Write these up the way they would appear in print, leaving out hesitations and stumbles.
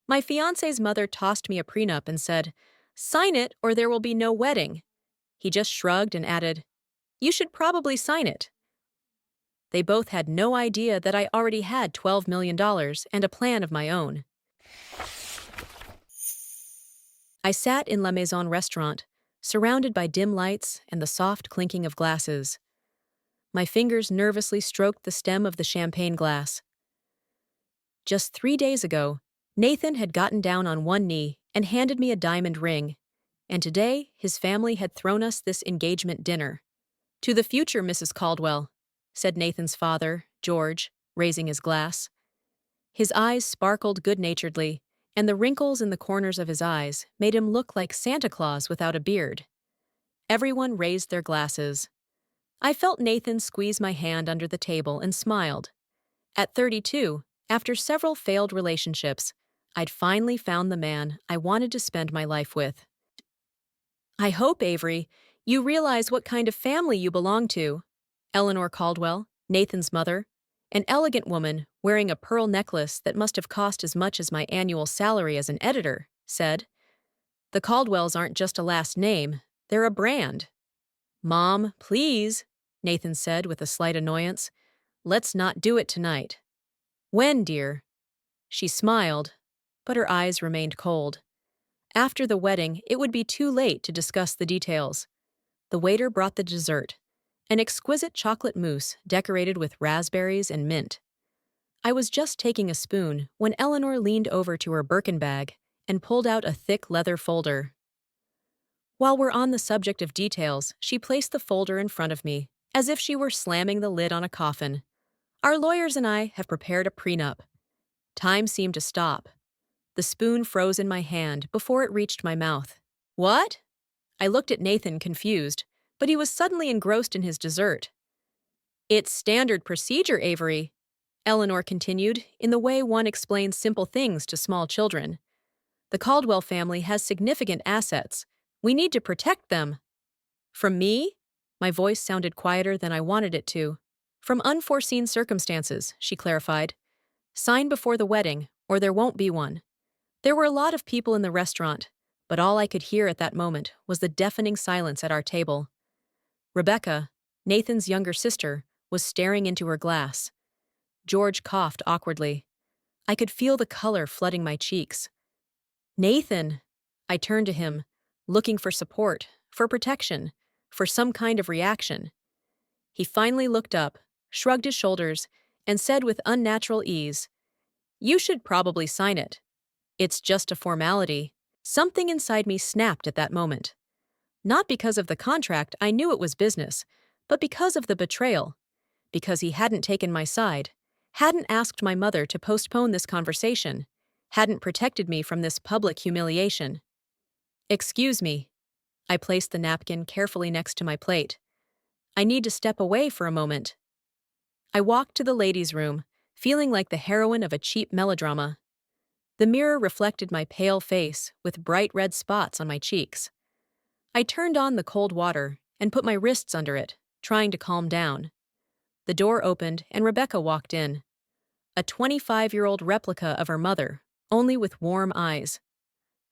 My fiancé's mother tossed me a prenup and said, "Sign it or there will be no wedding." He just shrugged and added, "You should probably sign it." They both had no idea that I already had $12 million and a plan of my own. I sat in La Maison restaurant, surrounded by dim lights and the soft clinking of glasses. My fingers nervously stroked the stem of the champagne glass. Just 3 days ago, Nathan had gotten down on one knee and handed me a diamond ring, and today his family had thrown us this engagement dinner. "To the future, Mrs. Caldwell," said Nathan's father, George, raising his glass. His eyes sparkled good-naturedly, and the wrinkles in the corners of his eyes made him look like Santa Claus without a beard. Everyone raised their glasses. I felt Nathan squeeze my hand under the table and smiled. At 32, after several failed relationships, I'd finally found the man I wanted to spend my life with. "I hope, Avery, you realize what kind of family you belong to." Eleanor Caldwell, Nathan's mother, an elegant woman wearing a pearl necklace that must have cost as much as my annual salary as an editor, said. "The Caldwells aren't just a last name, they're a brand." "Mom, please," Nathan said with a slight annoyance. "Let's not do it tonight." "When, dear?" She smiled, but her eyes remained cold. After the wedding, it would be too late to discuss the details. The waiter brought the dessert, an exquisite chocolate mousse decorated with raspberries and mint. I was just taking a spoon when Eleanor leaned over to her Birkin bag and pulled out a thick leather folder. While we're on the subject of details, she placed the folder in front of me, as if she were slamming the lid on a coffin. "Our lawyers and I have prepared a prenup." Time seemed to stop. The spoon froze in my hand before it reached my mouth. "What?" I looked at Nathan, confused, but he was suddenly engrossed in his dessert. "It's standard procedure, Avery," Eleanor continued, in the way one explains simple things to small children. "The Caldwell family has significant assets. We need to protect them." "From me?" My voice sounded quieter than I wanted it to. "From unforeseen circumstances," she clarified. "Sign before the wedding, or there won't be one." There were a lot of people in the restaurant, but all I could hear at that moment was the deafening silence at our table. Rebecca, Nathan's younger sister, was staring into her glass. George coughed awkwardly. I could feel the color flooding my cheeks. "Nathan!" I turned to him, looking for support, for protection, for some kind of reaction. He finally looked up, shrugged his shoulders, and said with unnatural ease, "You should probably sign it. It's just a formality." Something inside me snapped at that moment. Not because of the contract, I knew it was business, but because of the betrayal. Because he hadn't taken my side, hadn't asked my mother to postpone this conversation, hadn't protected me from this public humiliation. "Excuse me." I placed the napkin carefully next to my plate. "I need to step away for a moment." I walked to the ladies' room, feeling like the heroine of a cheap melodrama. The mirror reflected my pale face with bright red spots on my cheeks. I turned on the cold water and put my wrists under it, trying to calm down. The door opened and Rebecca walked in. A 25-year-old replica of her mother, only with warm eyes.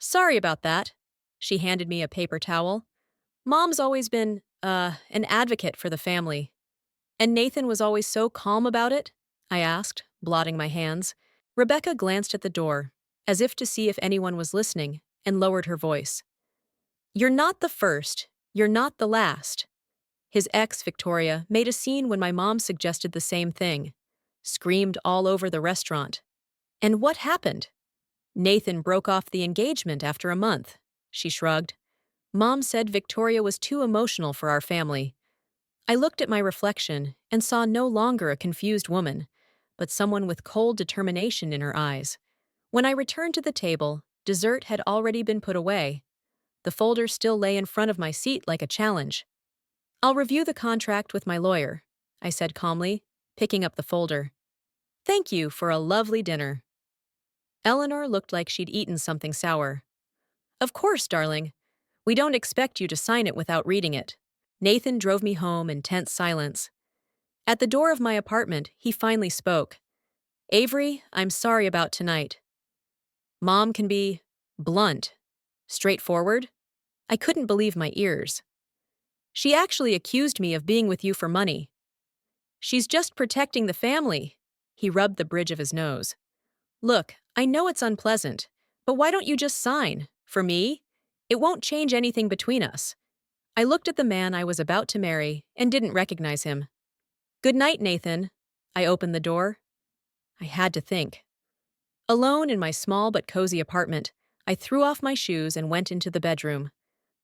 "Sorry about that." She handed me a paper towel. "Mom's always been, an advocate for the family." "And Nathan was always so calm about it?" I asked, blotting my hands. Rebecca glanced at the door, as if to see if anyone was listening, and lowered her voice. "You're not the first. You're not the last." His ex, Victoria, made a scene when my mom suggested the same thing. Screamed all over the restaurant. And what happened? "Nathan broke off the engagement after a month," she shrugged. "Mom said Victoria was too emotional for our family." I looked at my reflection and saw no longer a confused woman, but someone with cold determination in her eyes. When I returned to the table, dessert had already been put away. The folder still lay in front of my seat like a challenge. "I'll review the contract with my lawyer," I said calmly, picking up the folder. "Thank you for a lovely dinner." Eleanor looked like she'd eaten something sour. "Of course, darling. We don't expect you to sign it without reading it." Nathan drove me home in tense silence. At the door of my apartment, he finally spoke. "Avery, I'm sorry about tonight." Mom can be blunt, straightforward. I couldn't believe my ears. She actually accused me of being with you for money. She's just protecting the family. He rubbed the bridge of his nose. Look, I know it's unpleasant, but why don't you just sign? For me? It won't change anything between us. I looked at the man I was about to marry and didn't recognize him. Good night, Nathan. I opened the door. I had to think. Alone in my small but cozy apartment, I threw off my shoes and went into the bedroom.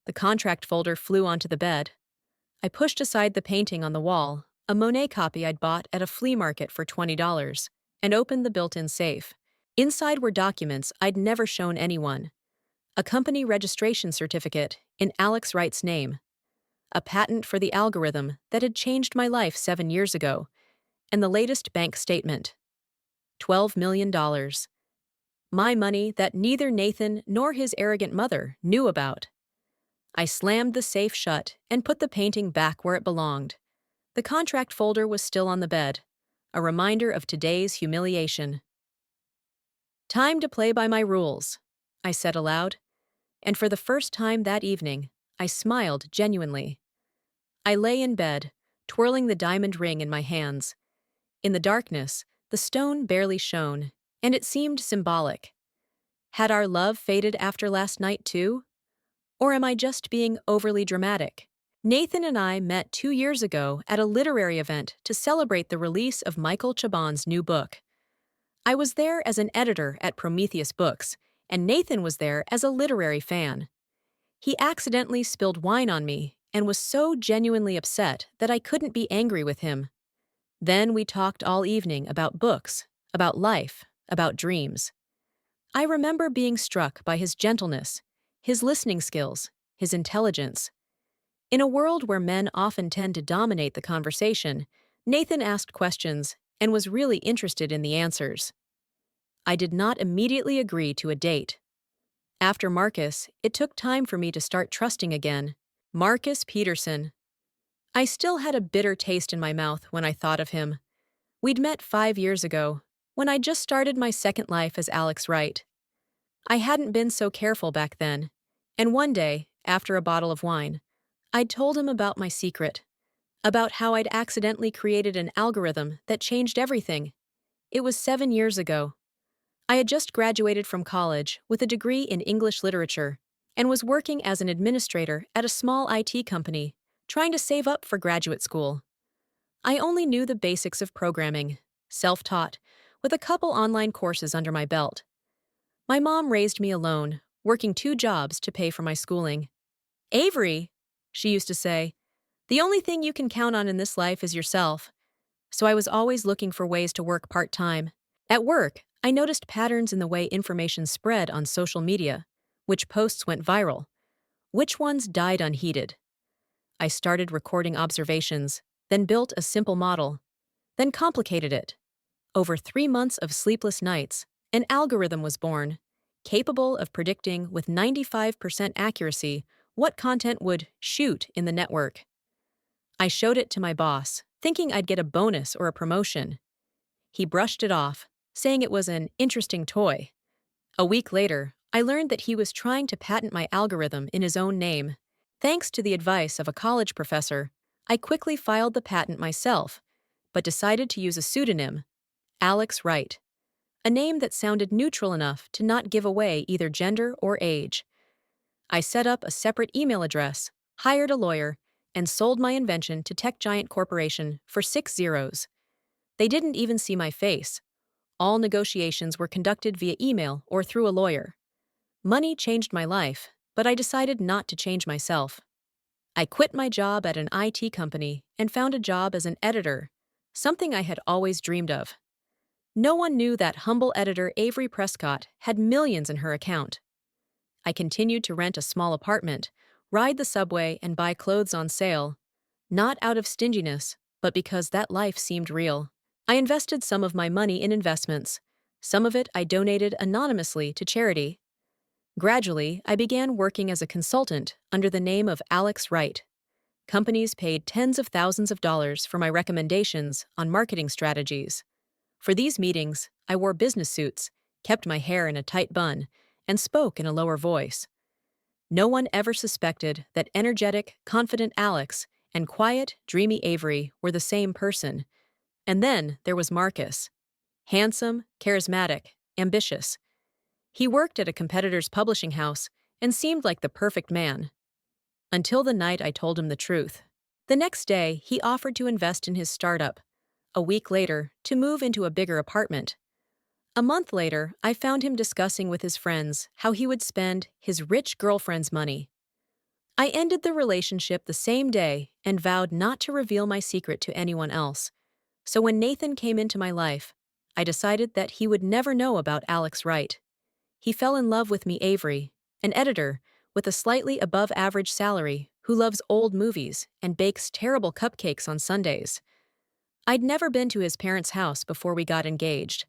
The contract folder flew onto the bed. I pushed aside the painting on the wall, a Monet copy I'd bought at a flea market for $20, and opened the built-in safe. Inside were documents I'd never shown anyone. A company registration certificate in Alex Wright's name. A patent for the algorithm that had changed my life 7 years ago, and the latest bank statement. $12 million. My money that neither Nathan nor his arrogant mother knew about. I slammed the safe shut and put the painting back where it belonged. The contract folder was still on the bed, a reminder of today's humiliation. Time to play by my rules, I said aloud, and for the first time that evening, I smiled genuinely. I lay in bed, twirling the diamond ring in my hands. In the darkness, the stone barely shone, and it seemed symbolic. Had our love faded after last night too? Or am I just being overly dramatic? Nathan and I met 2 years ago at a literary event to celebrate the release of Michael Chabon's new book. I was there as an editor at Prometheus Books, and Nathan was there as a literary fan. He accidentally spilled wine on me and was so genuinely upset that I couldn't be angry with him. Then we talked all evening about books, about life, about dreams. I remember being struck by his gentleness, his listening skills, his intelligence. In a world where men often tend to dominate the conversation, Nathan asked questions and was really interested in the answers. I did not immediately agree to a date. After Marcus, it took time for me to start trusting again. Marcus Peterson. I still had a bitter taste in my mouth when I thought of him. We'd met 5 years ago, when I just started my second life as Alex Wright. I hadn't been so careful back then, and one day, after a bottle of wine, I'd told him about my secret, about how I'd accidentally created an algorithm that changed everything. It was 7 years ago. I had just graduated from college with a degree in English literature and was working as an administrator at a small IT company, trying to save up for graduate school. I only knew the basics of programming, self-taught, with a couple online courses under my belt. My mom raised me alone, working 2 jobs to pay for my schooling. Avery, she used to say, the only thing you can count on in this life is yourself. So I was always looking for ways to work part-time. At work, I noticed patterns in the way information spread on social media, which posts went viral, which ones died unheeded. I started recording observations, then built a simple model, then complicated it. Over 3 months of sleepless nights, an algorithm was born, capable of predicting with 95% accuracy what content would shoot in the network. I showed it to my boss, thinking I'd get a bonus or a promotion. He brushed it off, saying it was an interesting toy. A week later, I learned that he was trying to patent my algorithm in his own name. Thanks to the advice of a college professor, I quickly filed the patent myself, but decided to use a pseudonym, Alex Wright, a name that sounded neutral enough to not give away either gender or age. I set up a separate email address, hired a lawyer, and sold my invention to Tech Giant Corporation for 6 zeros. They didn't even see my face. All negotiations were conducted via email or through a lawyer. Money changed my life, but I decided not to change myself. I quit my job at an IT company and found a job as an editor, something I had always dreamed of. No one knew that humble editor Avery Prescott had millions in her account. I continued to rent a small apartment, ride the subway, and buy clothes on sale, not out of stinginess, but because that life seemed real. I invested some of my money in investments. Some of it I donated anonymously to charity. Gradually, I began working as a consultant under the name of Alex Wright. Companies paid tens of thousands of dollars for my recommendations on marketing strategies. For these meetings, I wore business suits, kept my hair in a tight bun, and spoke in a lower voice. No one ever suspected that energetic, confident Alex and quiet, dreamy Avery were the same person. And then there was Marcus. Handsome, charismatic, ambitious. He worked at a competitor's publishing house and seemed like the perfect man. Until the night I told him the truth. The next day, he offered to invest in his startup. A week later, to move into a bigger apartment. A month later, I found him discussing with his friends how he would spend his rich girlfriend's money. I ended the relationship the same day and vowed not to reveal my secret to anyone else. So when Nathan came into my life, I decided that he would never know about Alex Wright. He fell in love with me, Avery, an editor with a slightly above-average salary who loves old movies and bakes terrible cupcakes on Sundays. I'd never been to his parents' house before we got engaged.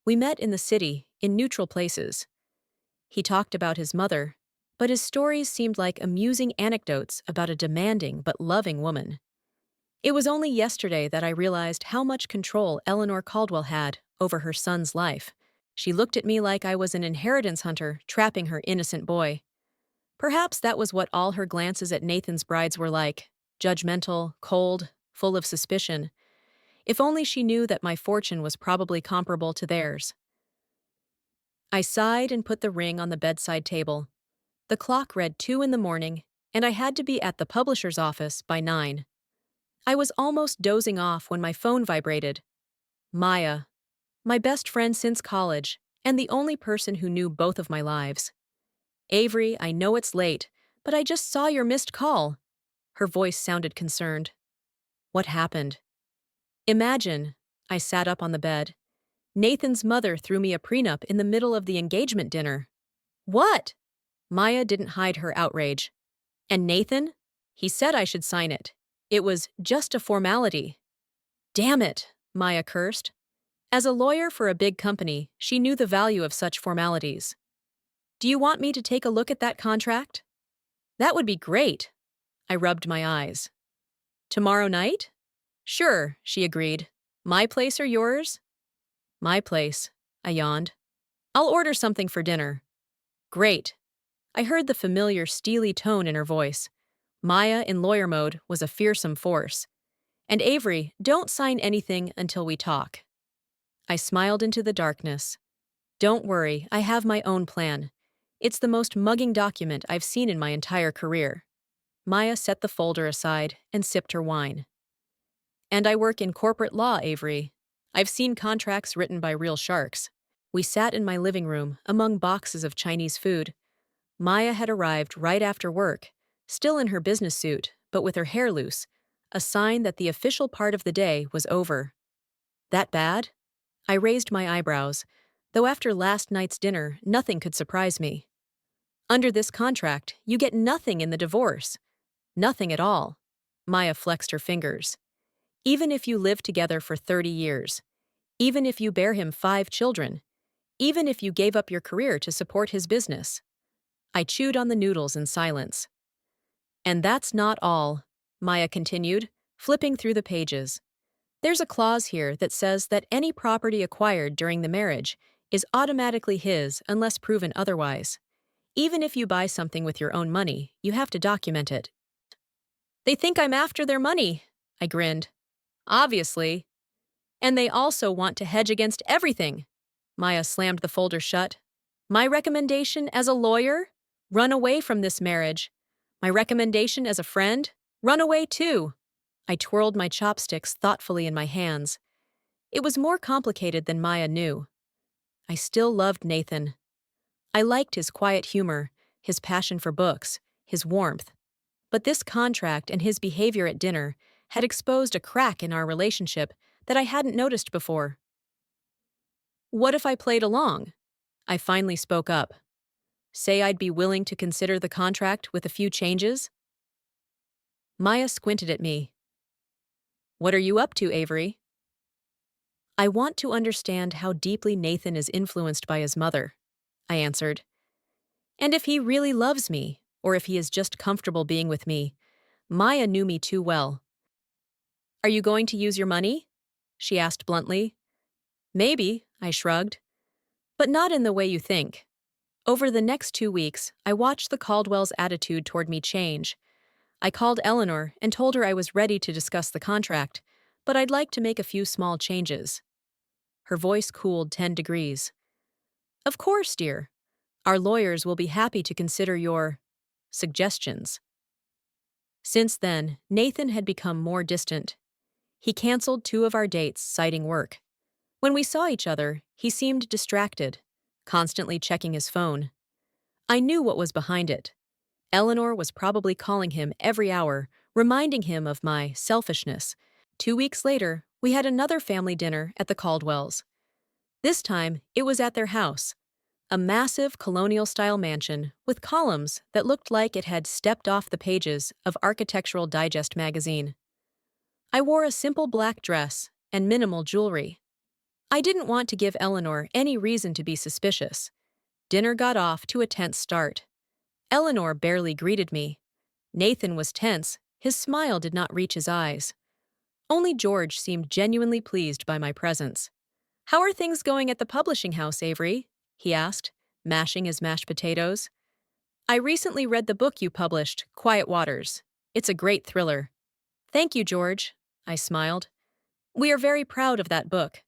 We met in the city, in neutral places. He talked about his mother, but his stories seemed like amusing anecdotes about a demanding but loving woman. It was only yesterday that I realized how much control Eleanor Caldwell had over her son's life. She looked at me like I was an inheritance hunter trapping her innocent boy. Perhaps that was what all her glances at Nathan's brides were like, judgmental, cold, full of suspicion. If only she knew that my fortune was probably comparable to theirs. I sighed and put the ring on the bedside table. The clock read 2 in the morning, and I had to be at the publisher's office by 9. I was almost dozing off when my phone vibrated. Maya, my best friend since college, and the only person who knew both of my lives. Avery, I know it's late, but I just saw your missed call. Her voice sounded concerned. What happened? Imagine, I sat up on the bed. Nathan's mother threw me a prenup in the middle of the engagement dinner. What? Maya didn't hide her outrage. And Nathan? He said I should sign it. It was just a formality. Damn it, Maya cursed. As a lawyer for a big company, she knew the value of such formalities. Do you want me to take a look at that contract? That would be great. I rubbed my eyes. Tomorrow night? Sure, she agreed. My place or yours? My place, I yawned. I'll order something for dinner. Great. I heard the familiar steely tone in her voice. Maya, in lawyer mode, was a fearsome force. And Avery, don't sign anything until we talk. I smiled into the darkness. Don't worry, I have my own plan. It's the most mugging document I've seen in my entire career. Maya set the folder aside and sipped her wine. And I work in corporate law, Avery. I've seen contracts written by real sharks. We sat in my living room, among boxes of Chinese food. Maya had arrived right after work, still in her business suit, but with her hair loose, a sign that the official part of the day was over. That bad? I raised my eyebrows, though after last night's dinner, nothing could surprise me. Under this contract, you get nothing in the divorce. Nothing at all. Maya flexed her fingers. Even if you live together for 30 years, even if you bear him 5 children, even if you gave up your career to support his business. I chewed on the noodles in silence. And that's not all, Maya continued, flipping through the pages. There's a clause here that says that any property acquired during the marriage is automatically his unless proven otherwise. Even if you buy something with your own money, you have to document it. They think I'm after their money, I grinned. Obviously. And they also want to hedge against everything. Maya slammed the folder shut. My recommendation as a lawyer? Run away from this marriage. My recommendation as a friend? Run away too. I twirled my chopsticks thoughtfully in my hands. It was more complicated than Maya knew. I still loved Nathan. I liked his quiet humor, his passion for books, his warmth. But this contract and his behavior at dinner had exposed a crack in our relationship that I hadn't noticed before. What if I played along? I finally spoke up. Say I'd be willing to consider the contract with a few changes? Maya squinted at me. What are you up to, Avery? I want to understand how deeply Nathan is influenced by his mother, I answered. And if he really loves me, or if he is just comfortable being with me. Maya knew me too well. Are you going to use your money? She asked bluntly. Maybe, I shrugged. But not in the way you think. Over the next 2 weeks, I watched the Caldwells' attitude toward me change. I called Eleanor and told her I was ready to discuss the contract, but I'd like to make a few small changes. Her voice cooled 10 degrees. Of course, dear. Our lawyers will be happy to consider your suggestions. Since then, Nathan had become more distant. He canceled 2 of our dates, citing work. When we saw each other, he seemed distracted, constantly checking his phone. I knew what was behind it. Eleanor was probably calling him every hour, reminding him of my selfishness. 2 weeks later, we had another family dinner at the Caldwells. This time, it was at their house, a massive colonial-style mansion with columns that looked like it had stepped off the pages of Architectural Digest magazine. I wore a simple black dress and minimal jewelry. I didn't want to give Eleanor any reason to be suspicious. Dinner got off to a tense start. Eleanor barely greeted me. Nathan was tense, his smile did not reach his eyes. Only George seemed genuinely pleased by my presence. "How are things going at the publishing house, Avery?" he asked, mashing his mashed potatoes. "I recently read the book you published, Quiet Waters. It's a great thriller." "Thank you, George," I smiled. "We are very proud of that book.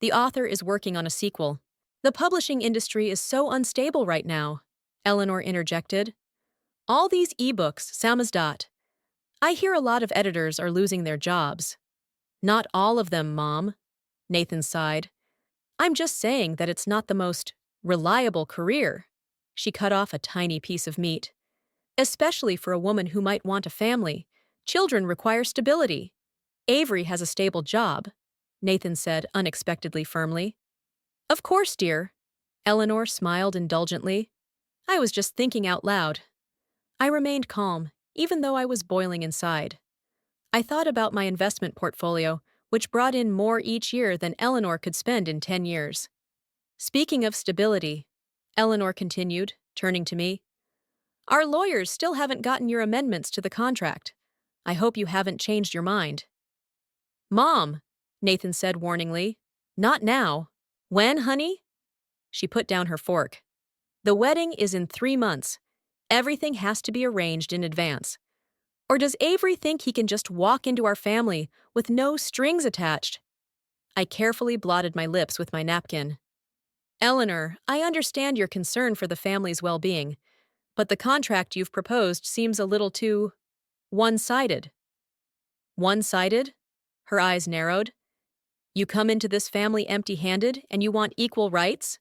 The author is working on a sequel. The publishing industry is so unstable right now," Eleanor interjected. "All these ebooks, samizdat. I hear a lot of editors are losing their jobs." "Not all of them, Mom," Nathan sighed. "I'm just saying that it's not the most reliable career." She cut off a tiny piece of meat. "Especially for a woman who might want a family. Children require stability. Avery has a stable job," Nathan said unexpectedly firmly. "Of course, dear." Eleanor smiled indulgently. "I was just thinking out loud." I remained calm, even though I was boiling inside. I thought about my investment portfolio, which brought in more each year than Eleanor could spend in 10 years. "Speaking of stability," Eleanor continued, turning to me, "our lawyers still haven't gotten your amendments to the contract. I hope you haven't changed your mind." "Mom," Nathan said warningly, "not now." "When, honey?" She put down her fork. "The wedding is in 3 months. Everything has to be arranged in advance. Or does Avery think he can just walk into our family with no strings attached?" I carefully blotted my lips with my napkin. "Eleanor, I understand your concern for the family's well-being, but the contract you've proposed seems a little too one-sided." "One-sided?" Her eyes narrowed. "You come into this family empty-handed and you want equal rights?"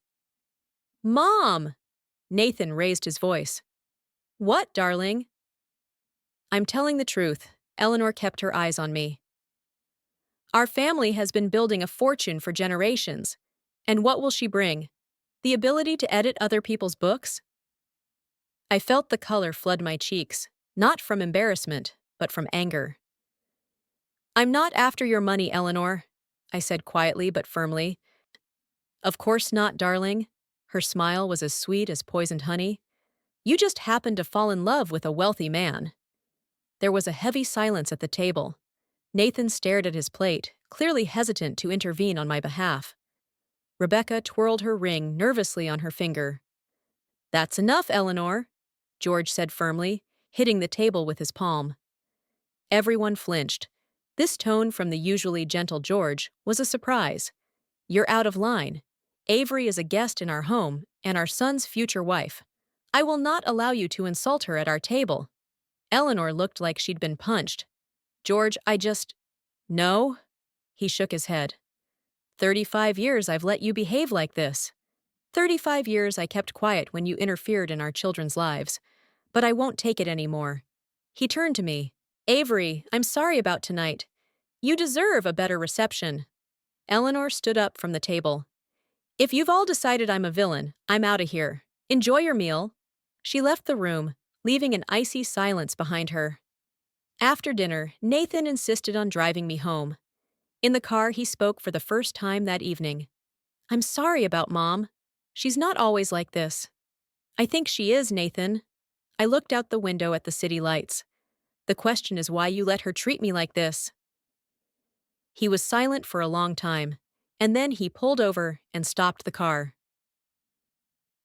"Mom!" Nathan raised his voice. "What, darling?" "I'm telling the truth." Eleanor kept her eyes on me. "Our family has been building a fortune for generations. And what will she bring? The ability to edit other people's books?" I felt the color flood my cheeks, not from embarrassment, but from anger. "I'm not after your money, Eleanor," I said quietly but firmly. "Of course not, darling." Her smile was as sweet as poisoned honey. "You just happened to fall in love with a wealthy man." There was a heavy silence at the table. Nathan stared at his plate, clearly hesitant to intervene on my behalf. Rebecca twirled her ring nervously on her finger. "That's enough, Eleanor," George said firmly, hitting the table with his palm. Everyone flinched. This tone from the usually gentle George was a surprise. "You're out of line. Avery is a guest in our home and our son's future wife. I will not allow you to insult her at our table." Eleanor looked like she'd been punched. "George, No?" He shook his head. 35 years I've let you behave like this. 35 years I kept quiet when you interfered in our children's lives. But I won't take it anymore." He turned to me. "Avery, I'm sorry about tonight. You deserve a better reception." Eleanor stood up from the table. "If you've all decided I'm a villain, I'm out of here. Enjoy your meal." She left the room, leaving an icy silence behind her. After dinner, Nathan insisted on driving me home. In the car, he spoke for the first time that evening. "I'm sorry about Mom. She's not always like this." "I think she is, Nathan." I looked out the window at the city lights. "The question is why you let her treat me like this." He was silent for a long time, and then he pulled over and stopped the car.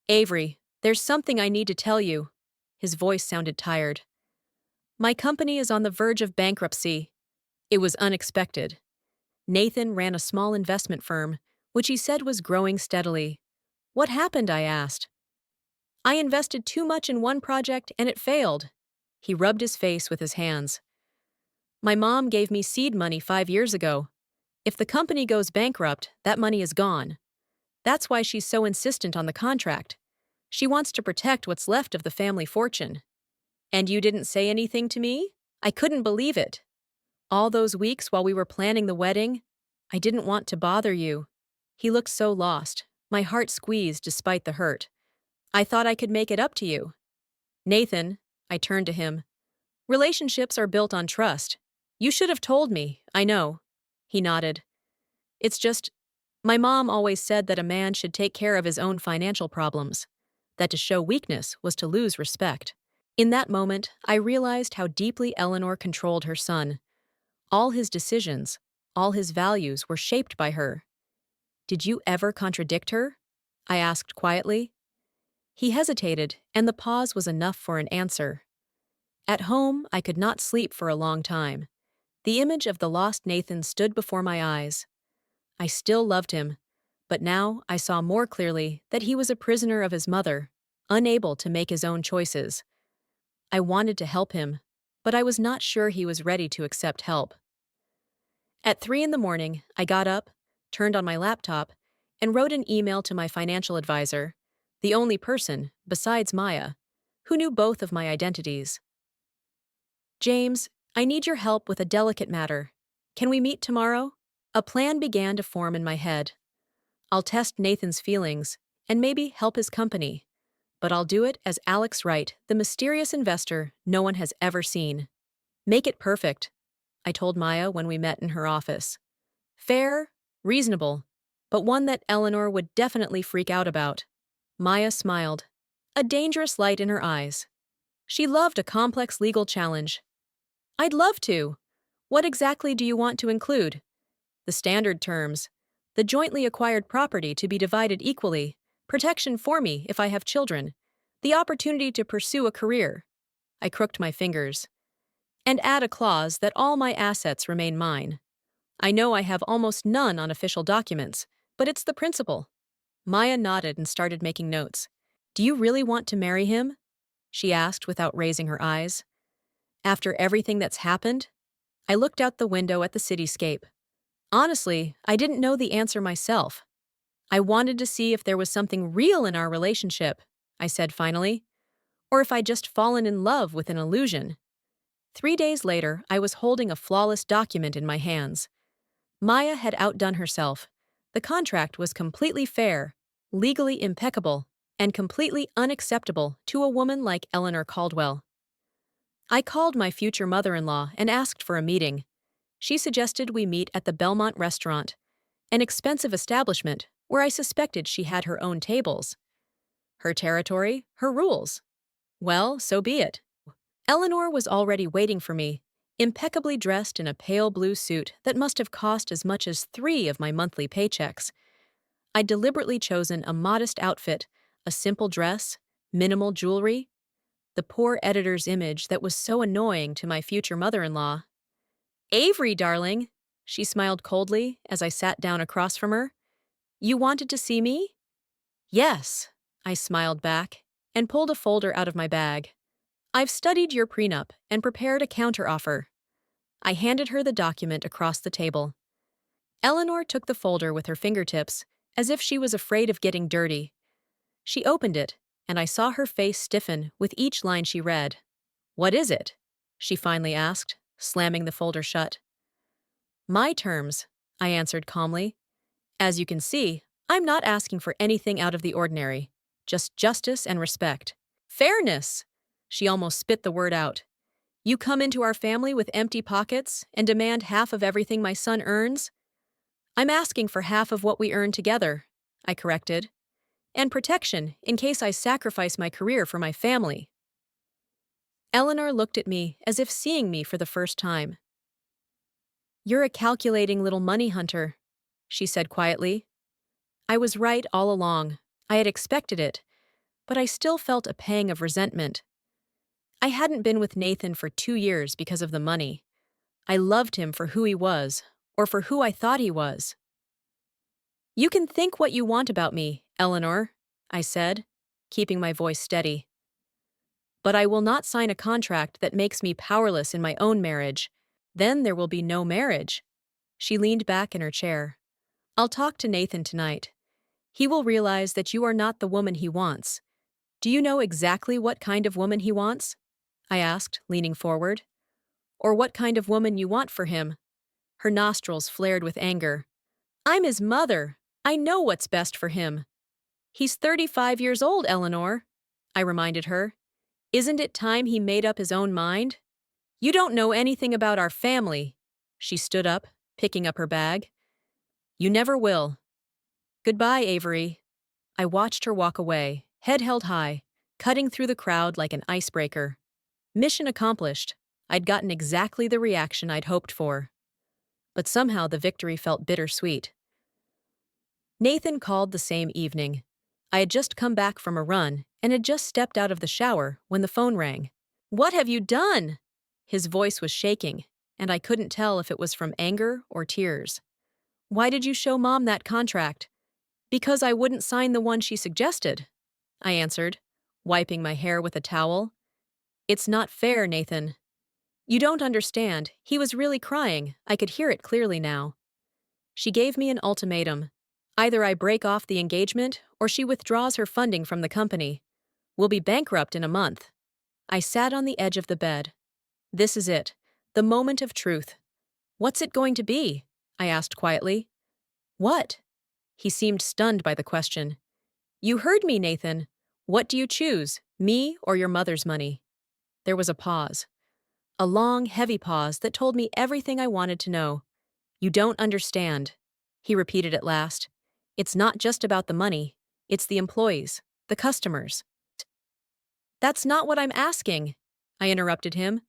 Avery, there's something I need to tell you. His voice sounded tired. My company is on the verge of bankruptcy. It was unexpected. Nathan ran a small investment firm, which he said was growing steadily. What happened? I asked. I invested too much in one project and it failed. He rubbed his face with his hands. My mom gave me seed money 5 years ago. If the company goes bankrupt, that money is gone. That's why she's so insistent on the contract. She wants to protect what's left of the family fortune. And you didn't say anything to me? I couldn't believe it. All those weeks while we were planning the wedding, I didn't want to bother you. He looked so lost, my heart squeezed despite the hurt. I thought I could make it up to you. Nathan, I turned to him. Relationships are built on trust. You should have told me, I know. He nodded. It's just, my mom always said that a man should take care of his own financial problems, that to show weakness was to lose respect. In that moment, I realized how deeply Eleanor controlled her son. All his decisions, all his values were shaped by her. Did you ever contradict her? I asked quietly. He hesitated, and the pause was enough for an answer. At home, I could not sleep for a long time. The image of the lost Nathan stood before my eyes. I still loved him, but now I saw more clearly that he was a prisoner of his mother, unable to make his own choices. I wanted to help him, but I was not sure he was ready to accept help. At 3 in the morning, I got up, turned on my laptop, and wrote an email to my financial advisor, the only person, besides Maya, who knew both of my identities. James, I need your help with a delicate matter. Can we meet tomorrow? A plan began to form in my head. I'll test Nathan's feelings and maybe help his company, but I'll do it as Alex Wright, the mysterious investor no one has ever seen. Make it perfect, I told Maya when we met in her office. Fair, reasonable, but one that Eleanor would definitely freak out about. Maya smiled, a dangerous light in her eyes. She loved a complex legal challenge. I'd love to. What exactly do you want to include? The standard terms. The jointly acquired property to be divided equally, protection for me if I have children, the opportunity to pursue a career. I crooked my fingers. And add a clause that all my assets remain mine. I know I have almost none on official documents, but it's the principle. Maya nodded and started making notes. Do you really want to marry him? She asked without raising her eyes. After everything that's happened? I looked out the window at the cityscape. Honestly, I didn't know the answer myself. I wanted to see if there was something real in our relationship, I said finally, or if I'd just fallen in love with an illusion. 3 days later, I was holding a flawless document in my hands. Maya had outdone herself. The contract was completely fair, legally impeccable, and completely unacceptable to a woman like Eleanor Caldwell. I called my future mother-in-law and asked for a meeting. She suggested we meet at the Belmont restaurant, an expensive establishment where I suspected she had her own tables. Her territory, her rules. Well, so be it. Eleanor was already waiting for me, impeccably dressed in a pale blue suit that must have cost as much as 3 of my monthly paychecks. I'd deliberately chosen a modest outfit, a simple dress, minimal jewelry. The poor editor's image that was so annoying to my future mother-in-law. Avery, darling, she smiled coldly as I sat down across from her. You wanted to see me? Yes, I smiled back and pulled a folder out of my bag. I've studied your prenup and prepared a counteroffer. I handed her the document across the table. Eleanor took the folder with her fingertips, as if she was afraid of getting dirty. She opened it, and I saw her face stiffen with each line she read. What is it? She finally asked, slamming the folder shut. My terms, I answered calmly. As you can see, I'm not asking for anything out of the ordinary, just justice and respect. Fairness! She almost spit the word out. You come into our family with empty pockets and demand half of everything my son earns? I'm asking for half of what we earn together, I corrected. And protection in case I sacrifice my career for my family. Eleanor looked at me as if seeing me for the first time. You're a calculating little money hunter, she said quietly. I was right all along. I had expected it. but I still felt a pang of resentment. I hadn't been with Nathan for 2 years because of the money. I loved him for who he was, or for who I thought he was. You can think what you want about me, Eleanor, I said, keeping my voice steady. But I will not sign a contract that makes me powerless in my own marriage. Then there will be no marriage. She leaned back in her chair. I'll talk to Nathan tonight. He will realize that you are not the woman he wants. Do you know exactly what kind of woman he wants? I asked, leaning forward. Or what kind of woman you want for him? Her nostrils flared with anger. I'm his mother. I know what's best for him. He's 35 years old, Eleanor, I reminded her. Isn't it time he made up his own mind? You don't know anything about our family. She stood up, picking up her bag. You never will. Goodbye, Avery. I watched her walk away, head held high, cutting through the crowd like an icebreaker. Mission accomplished. I'd gotten exactly the reaction I'd hoped for. But somehow the victory felt bittersweet. Nathan called the same evening. I had just come back from a run and had just stepped out of the shower when the phone rang. What have you done? His voice was shaking, and I couldn't tell if it was from anger or tears. Why did you show Mom that contract? Because I wouldn't sign the one she suggested, I answered, wiping my hair with a towel. It's not fair, Nathan. You don't understand. He was really crying. I could hear it clearly now. She gave me an ultimatum. Either I break off the engagement or she withdraws her funding from the company. We'll be bankrupt in a month. I sat on the edge of the bed. This is it, the moment of truth. What's it going to be? I asked quietly. What? He seemed stunned by the question. You heard me, Nathan. What do you choose, me or your mother's money? There was a pause. A long, heavy pause that told me everything I wanted to know. You don't understand, he repeated at last. It's not just about the money. It's the employees, the customers. That's not what I'm asking, I interrupted him.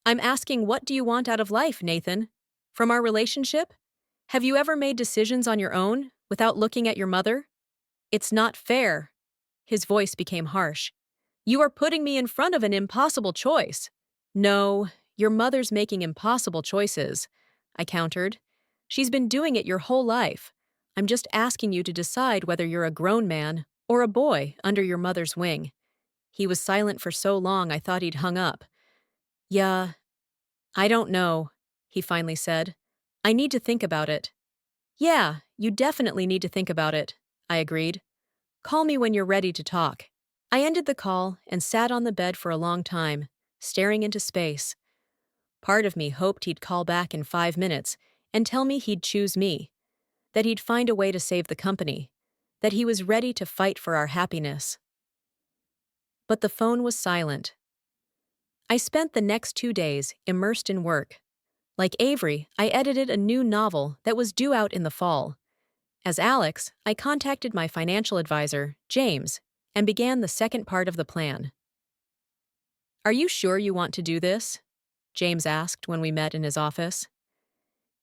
I'm asking, what do you want out of life, Nathan? From our relationship? Have you ever made decisions on your own, without looking at your mother? It's not fair. His voice became harsh. You are putting me in front of an impossible choice. No, your mother's making impossible choices, I countered. She's been doing it your whole life. I'm just asking you to decide whether you're a grown man or a boy under your mother's wing. He was silent for so long I thought he'd hung up. Yeah, I don't know, he finally said. I need to think about it. Yeah, you definitely need to think about it, I agreed. Call me when you're ready to talk. I ended the call and sat on the bed for a long time, staring into space. Part of me hoped he'd call back in 5 minutes and tell me he'd choose me, that he'd find a way to save the company, that he was ready to fight for our happiness. But the phone was silent. I spent the next 2 days immersed in work. Like Avery, I edited a new novel that was due out in the fall. As Alex, I contacted my financial advisor, James, and began the second part of the plan. Are you sure you want to do this? James asked when we met in his office.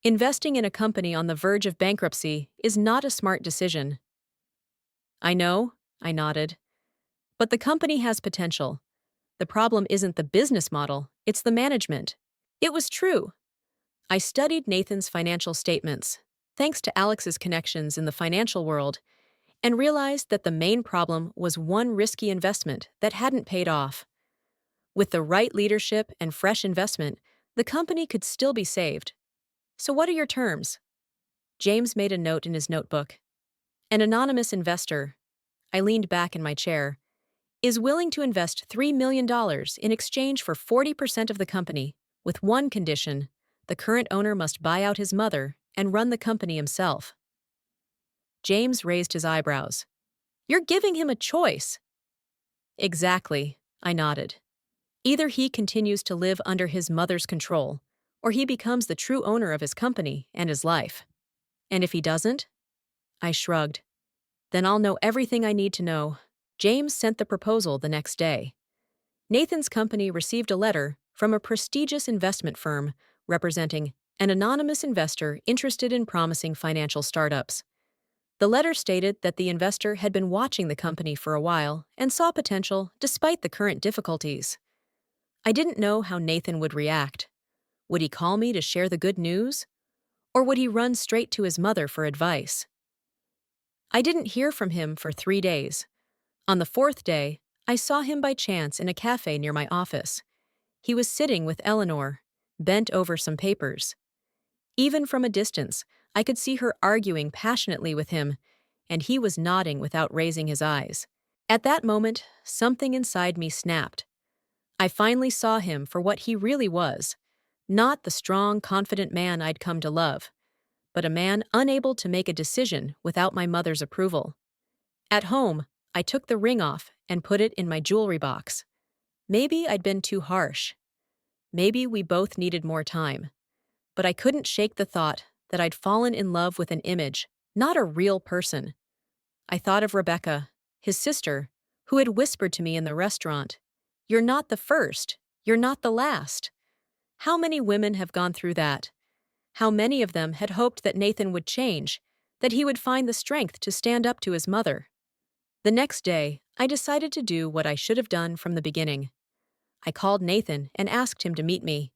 Investing in a company on the verge of bankruptcy is not a smart decision. I know, I nodded. But the company has potential. The problem isn't the business model, it's the management. It was true. I studied Nathan's financial statements, thanks to Alex's connections in the financial world, and realized that the main problem was one risky investment that hadn't paid off. With the right leadership and fresh investment, the company could still be saved. So what are your terms? James made a note in his notebook. An anonymous investor, I leaned back in my chair, is willing to invest $3 million in exchange for 40% of the company, with one condition: the current owner must buy out his mother and run the company himself. James raised his eyebrows. You're giving him a choice. Exactly, I nodded. Either he continues to live under his mother's control, or he becomes the true owner of his company and his life. And if he doesn't? I shrugged. Then I'll know everything I need to know. James sent the proposal the next day. Nathan's company received a letter from a prestigious investment firm representing an anonymous investor interested in promising financial startups. The letter stated that the investor had been watching the company for a while and saw potential despite the current difficulties. I didn't know how Nathan would react. Would he call me to share the good news? Or would he run straight to his mother for advice? I didn't hear from him for 3 days. On the fourth day, I saw him by chance in a cafe near my office. He was sitting with Eleanor, bent over some papers. Even from a distance, I could see her arguing passionately with him, and he was nodding without raising his eyes. At that moment, something inside me snapped. I finally saw him for what he really was, not the strong, confident man I'd come to love, but a man unable to make a decision without my mother's approval. At home, I took the ring off and put it in my jewelry box. Maybe I'd been too harsh. Maybe we both needed more time. But I couldn't shake the thought that I'd fallen in love with an image, not a real person. I thought of Rebecca, his sister, who had whispered to me in the restaurant, "You're not the first. You're not the last." How many women have gone through that? How many of them had hoped that Nathan would change, that he would find the strength to stand up to his mother? The next day, I decided to do what I should have done from the beginning. I called Nathan and asked him to meet me.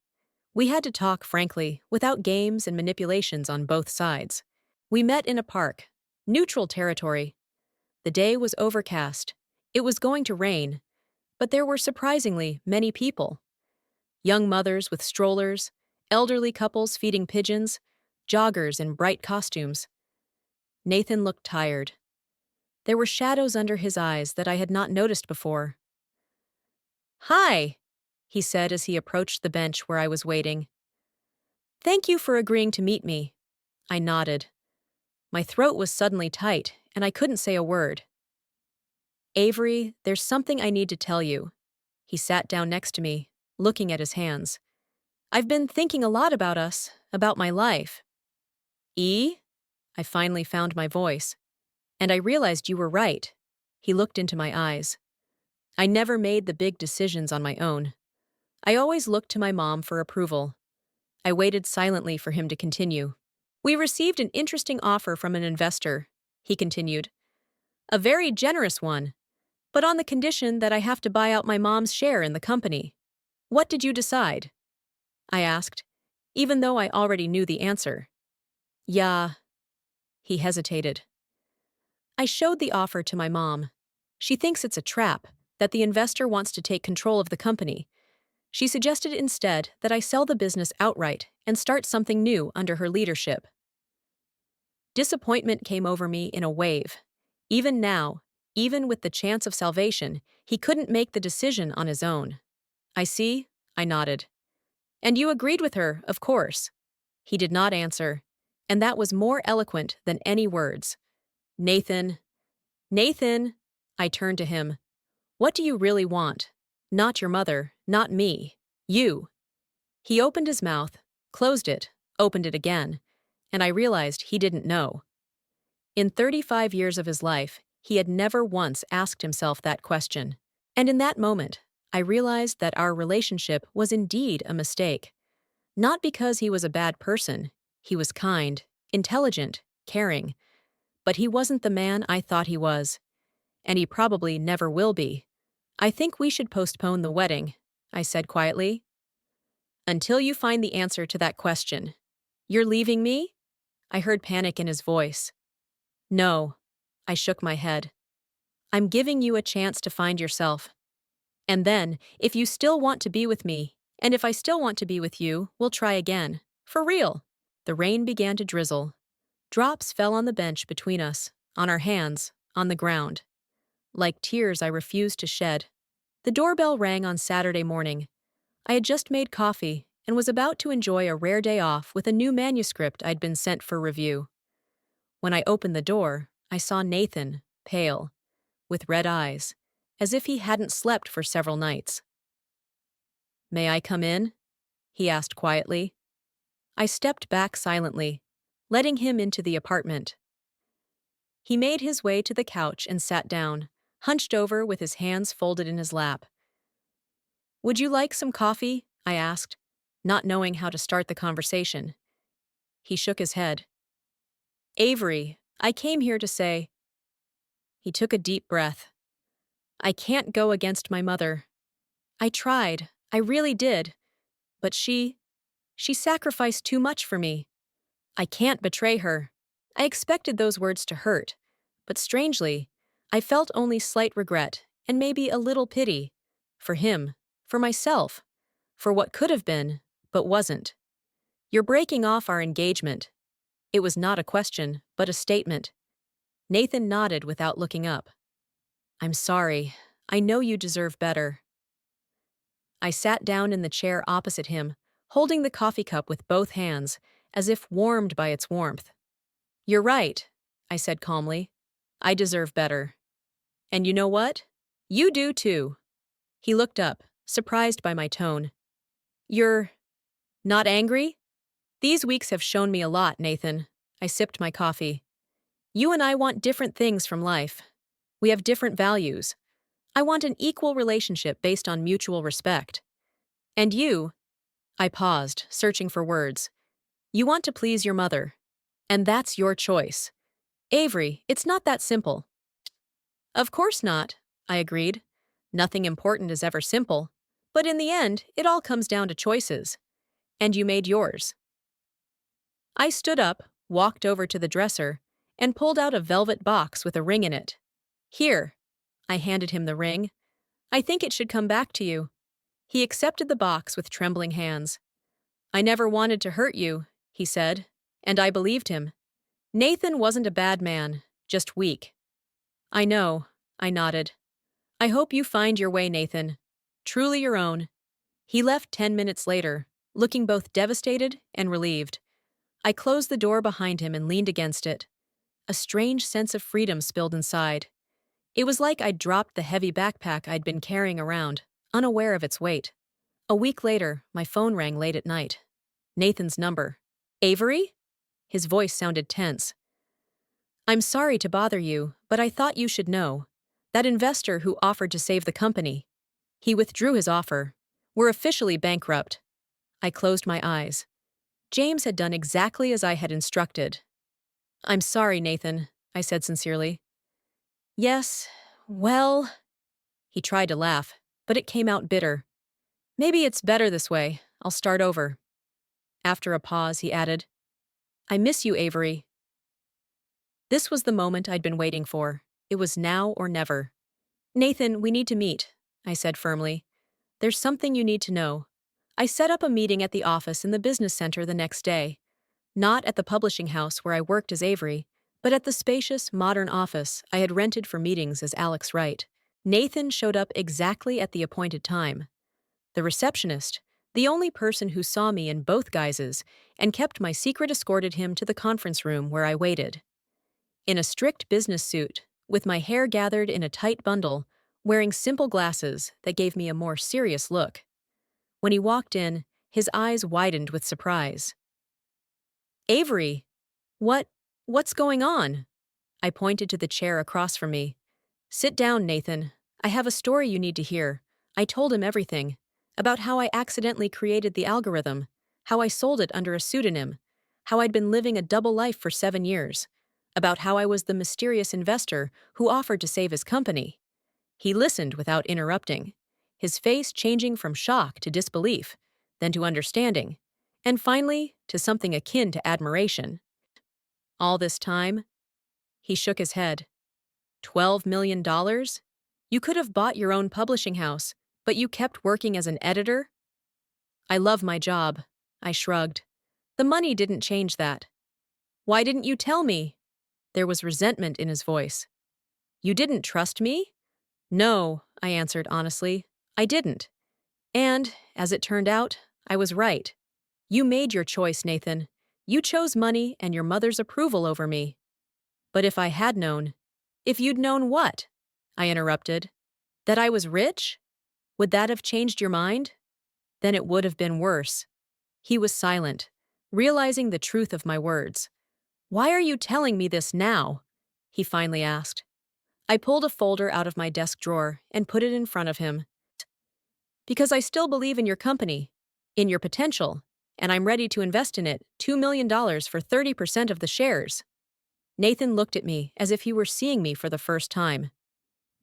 We had to talk frankly, without games and manipulations on both sides. We met in a park, neutral territory. The day was overcast. It was going to rain, but there were surprisingly many people. Young mothers with strollers, elderly couples feeding pigeons, joggers in bright costumes. Nathan looked tired. There were shadows under his eyes that I had not noticed before. "Hi," he said as he approached the bench where I was waiting. "Thank you for agreeing to meet me." I nodded. My throat was suddenly tight, and I couldn't say a word. "Avery, there's something I need to tell you." He sat down next to me, looking at his hands. "I've been thinking a lot about us, about my life." "E?" I finally found my voice. "And I realized you were right." He looked into my eyes. "I never made the big decisions on my own. I always looked to my mom for approval." I waited silently for him to continue. "We received an interesting offer from an investor," he continued. "A very generous one, but on the condition that I have to buy out my mom's share in the company. What did you decide?" I asked, even though I already knew the answer. "Yeah." He hesitated. "I showed the offer to my mom. She thinks it's a trap, that the investor wants to take control of the company. She suggested instead that I sell the business outright and start something new under her leadership." Disappointment came over me in a wave. Even now, even with the chance of salvation, he couldn't make the decision on his own. "I see," I nodded. "And you agreed with her, of course." He did not answer, and that was more eloquent than any words. "Nathan, Nathan," I turned to him. "What do you really want? Not your mother, not me. You." He opened his mouth, closed it, opened it again, and I realized he didn't know. In 35 years of his life, he had never once asked himself that question. And in that moment, I realized that our relationship was indeed a mistake. Not because he was a bad person. He was kind, intelligent, caring. But he wasn't the man I thought he was. And he probably never will be. "I think we should postpone the wedding," I said quietly. "Until you find the answer to that question." "You're leaving me?" I heard panic in his voice. "No." I shook my head. "I'm giving you a chance to find yourself. And then, if you still want to be with me, and if I still want to be with you, we'll try again. For real." The rain began to drizzle. Drops fell on the bench between us, on our hands, on the ground. Like tears I refused to shed. The doorbell rang on Saturday morning. I had just made coffee and was about to enjoy a rare day off with a new manuscript I'd been sent for review. When I opened the door, I saw Nathan, pale, with red eyes, as if he hadn't slept for several nights. "May I come in?" he asked quietly. I stepped back silently, letting him into the apartment. He made his way to the couch and sat down, hunched over with his hands folded in his lap. "Would you like some coffee?" I asked, not knowing how to start the conversation. He shook his head. "Avery, I came here to say, he took a deep breath. I can't go against my mother. I tried, I really did, but she sacrificed too much for me. I can't betray her. I expected those words to hurt, but strangely, I felt only slight regret and maybe a little pity. For him, for myself, for what could have been, but wasn't. You're breaking off our engagement. It was not a question, but a statement. Nathan nodded without looking up. I'm sorry. I know you deserve better. I sat down in the chair opposite him, holding the coffee cup with both hands, as if warmed by its warmth. You're right, I said calmly. I deserve better. And you know what? You do too. He looked up, surprised by my tone. You're not angry? These weeks have shown me a lot, Nathan. I sipped my coffee. You and I want different things from life. We have different values. I want an equal relationship based on mutual respect. And you, I paused, searching for words. You want to please your mother. And that's your choice. Avery, it's not that simple. Of course not, I agreed. Nothing important is ever simple. But in the end, it all comes down to choices. And you made yours. I stood up, walked over to the dresser, and pulled out a velvet box with a ring in it. Here. I handed him the ring. I think it should come back to you. He accepted the box with trembling hands. I never wanted to hurt you, he said, and I believed him. Nathan wasn't a bad man, just weak. I know, I nodded. I hope you find your way, Nathan. Truly your own. He left 10 minutes later, looking both devastated and relieved. I closed the door behind him and leaned against it. A strange sense of freedom spilled inside. It was like I'd dropped the heavy backpack I'd been carrying around, unaware of its weight. A week later, my phone rang late at night. Nathan's number. Avery? His voice sounded tense. I'm sorry to bother you, but I thought you should know. That investor who offered to save the company. He withdrew his offer. We're officially bankrupt. I closed my eyes. James had done exactly as I had instructed. I'm sorry, Nathan, I said sincerely. Yes, well... He tried to laugh, but it came out bitter. Maybe it's better this way. I'll start over. After a pause, he added, I miss you, Avery. This was the moment I'd been waiting for. It was now or never. Nathan, we need to meet, I said firmly. There's something you need to know. I set up a meeting at the office in the business center the next day. Not at the publishing house where I worked as Avery, but at the spacious, modern office I had rented for meetings as Alex Wright. Nathan showed up exactly at the appointed time. The receptionist, the only person who saw me in both guises and kept my secret, escorted him to the conference room where I waited. In a strict business suit, with my hair gathered in a tight bundle, wearing simple glasses that gave me a more serious look. When he walked in, his eyes widened with surprise. Avery, what's going on? I pointed to the chair across from me. Sit down, Nathan. I have a story you need to hear. I told him everything. About how I accidentally created the algorithm, how I sold it under a pseudonym, how I'd been living a double life for 7 years, about how I was the mysterious investor who offered to save his company. He listened without interrupting, his face changing from shock to disbelief, then to understanding, and finally to something akin to admiration. All this time, he shook his head. $12 million? You could have bought your own publishing house, but you kept working as an editor? I love my job, I shrugged. The money didn't change that. Why didn't you tell me? There was resentment in his voice. You didn't trust me? No, I answered honestly. I didn't. And, as it turned out, I was right. You made your choice, Nathan. You chose money and your mother's approval over me. But if I had known... If you'd known what? I interrupted. That I was rich? Would that have changed your mind? Then it would have been worse. He was silent, realizing the truth of my words. Why are you telling me this now? He finally asked. I pulled a folder out of my desk drawer and put it in front of him. Because I still believe in your company, in your potential, and I'm ready to invest in it $2 million for 30% of the shares. Nathan looked at me as if he were seeing me for the first time.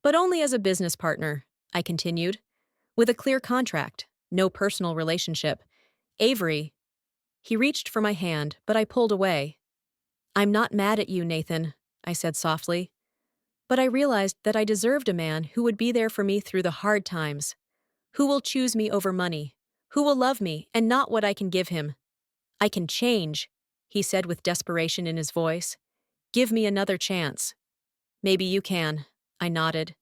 But only as a business partner, I continued, with a clear contract, no personal relationship. Avery. He reached for my hand, but I pulled away. I'm not mad at you, Nathan, I said softly. But I realized that I deserved a man who would be there for me through the hard times, who will choose me over money, who will love me and not what I can give him. I can change, he said with desperation in his voice. Give me another chance. Maybe you can, I nodded.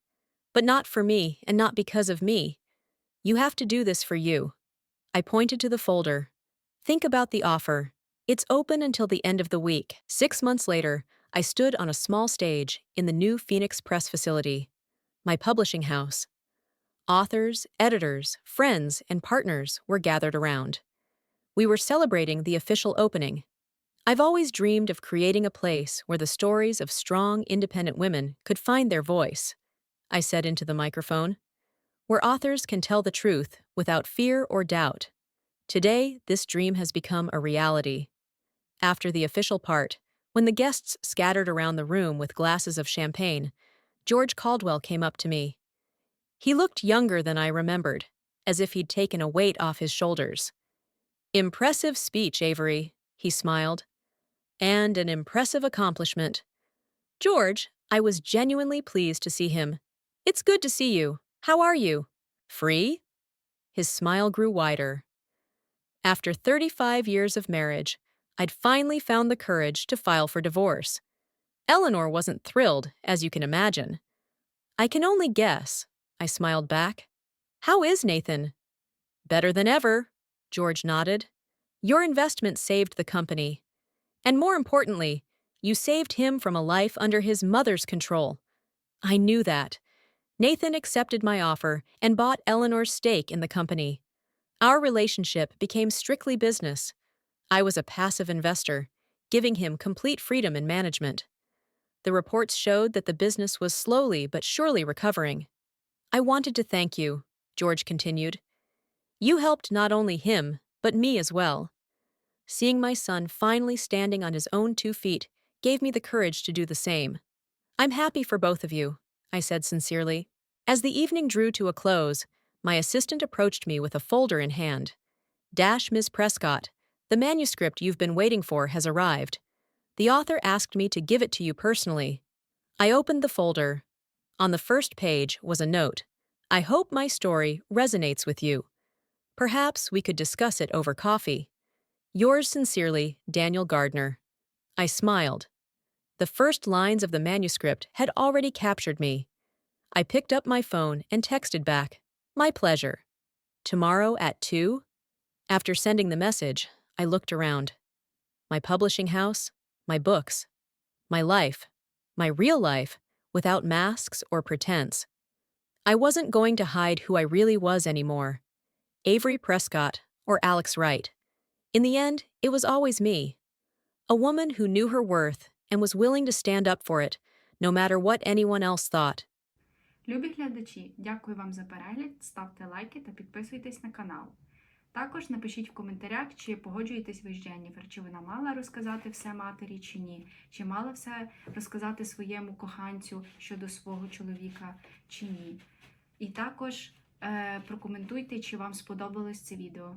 But not for me and not because of me. You have to do this for you. I pointed to the folder. Think about the offer. It's open until the end of the week. 6 months later, I stood on a small stage in the new Phoenix Press facility, my publishing house. Authors, editors, friends, and partners were gathered around. We were celebrating the official opening. I've always dreamed of creating a place where the stories of strong, independent women could find their voice, I said into the microphone, where authors can tell the truth without fear or doubt. Today, this dream has become a reality. After the official part, when the guests scattered around the room with glasses of champagne, George Caldwell came up to me. He looked younger than I remembered, as if he'd taken a weight off his shoulders. Impressive speech, Avery, he smiled. And an impressive accomplishment. George, I was genuinely pleased to see him. It's good to see you. How are you? Free? His smile grew wider. After 35 years of marriage, I'd finally found the courage to file for divorce. Eleanor wasn't thrilled, as you can imagine. I can only guess, I smiled back. How is Nathan? Better than ever, George nodded. Your investment saved the company. And more importantly, you saved him from a life under his mother's control. I knew that. Nathan accepted my offer and bought Eleanor's stake in the company. Our relationship became strictly business. I was a passive investor, giving him complete freedom in management. The reports showed that the business was slowly but surely recovering. I wanted to thank you, George continued. You helped not only him, but me as well. Seeing my son finally standing on his own 2 feet gave me the courage to do the same. I'm happy for both of you, I said sincerely. As the evening drew to a close, my assistant approached me with a folder in hand. Miss Prescott, the manuscript you've been waiting for has arrived. The author asked me to give it to you personally. I opened the folder. On the first page was a note. I hope my story resonates with you. Perhaps we could discuss it over coffee. Yours sincerely, Daniel Gardner. I smiled. The first lines of the manuscript had already captured me. I picked up my phone and texted back, my pleasure. Tomorrow at 2? After sending the message, I looked around. My publishing house, my books, my life, my real life, without masks or pretense. I wasn't going to hide who I really was anymore. Avery Prescott or Alex Wright. In the end, it was always me. A woman who knew her worth and was willing to stand up for it, no matter what anyone else thought. Любі глядачі, дякую вам за перегляд, ставте лайки та підписуйтесь на канал. Також напишіть в коментарях, чи погоджуєтесь ви з Дженніфер, чи вона мала розказати все матері, чи ні, чи мала все розказати своєму коханцю щодо свого чоловіка, чи ні. І також прокоментуйте, чи вам сподобалось це відео.